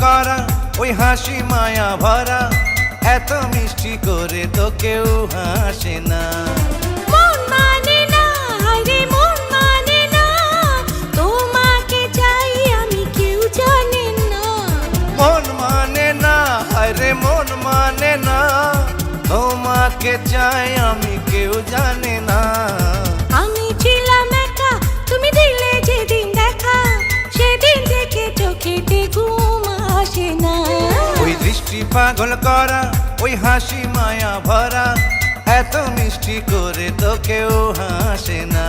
করা ওই হাসি মায়া ভরা, এত মিষ্টি করে তো কেউ হাসে না। মন মানে না, হায়রে মন মানে না, তোমাকে চাই আমি কেউ জানে না। মন মানে না, হায়রে মন মানে না, তোমাকে চাই আমি কেউ জানে না। আমি ছিলাম একা, তুমি দিলে যেদিন দেখা, সেদিন থেকে চোখেতে ঘুম আসে না। ওই দৃষ্টি পাগল করা ওই হাসি মায়া ভরা, এত মিষ্টি করে তো কেউ হাসে না।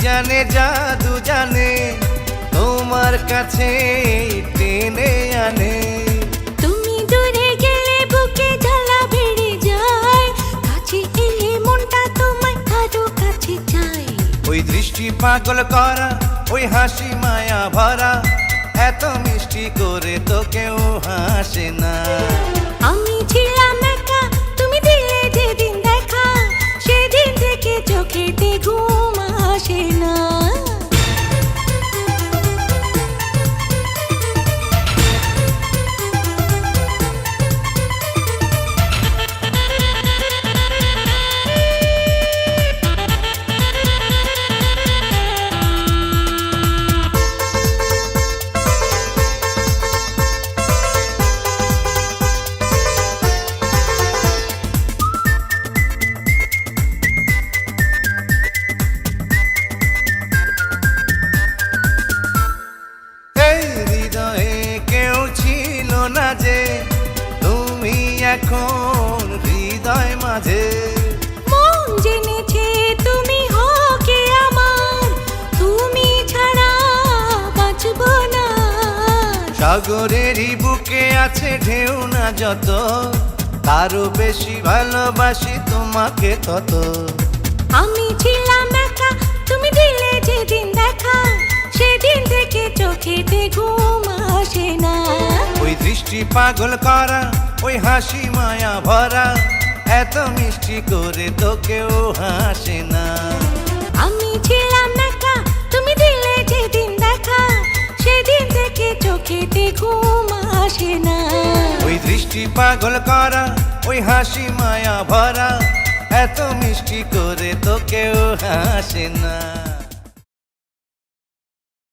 জানে জাদু জানে, তোমার কাছে টেনে আনে। তুমি দূরে গেলে বুকে জ্বালা বেড়ে যায়, কাছে এলে মনটা তোমায় আরো কাছে চায়। ওই দৃষ্টি পাগল করা ওই হাসি মায়া ভরা, এত মিষ্টি করে তো কেউ হাসে না। আমি ছিলাম একা, তুমি দিলে যেদিন দেখা, সেদিন থেকে চোখেতে ঘুম আসে না। যে তুমি এখন হৃদয় মাঝে, মন জেনেছে তুমি হকে আমার, তুমি ছাড়া বাঁচব না। সাগরেরই বুকে আছে ঢেউ না যত, তারও বেশি ভালোবাসি তোমাকে তত। আমি ছিলাম একা, তুমি দিলে যেদিন দেখা, সেদিন থেকে চোখেতে ঘুম আসে না। ওই দৃষ্টি পাগল করা ওই হাসি মায়া ভরা, এত মিষ্টি করে তো কেউ হাসে না। আমি ছিলাম একা, তুমি দিলে যেদিন দেখা, সেদিন থেকে চোখেতে ঘুম আসে না। ওই দৃষ্টি পাগল করা ওই হাসি মায়া ভরা, এত মিষ্টি করে তো কেউ হাসে না।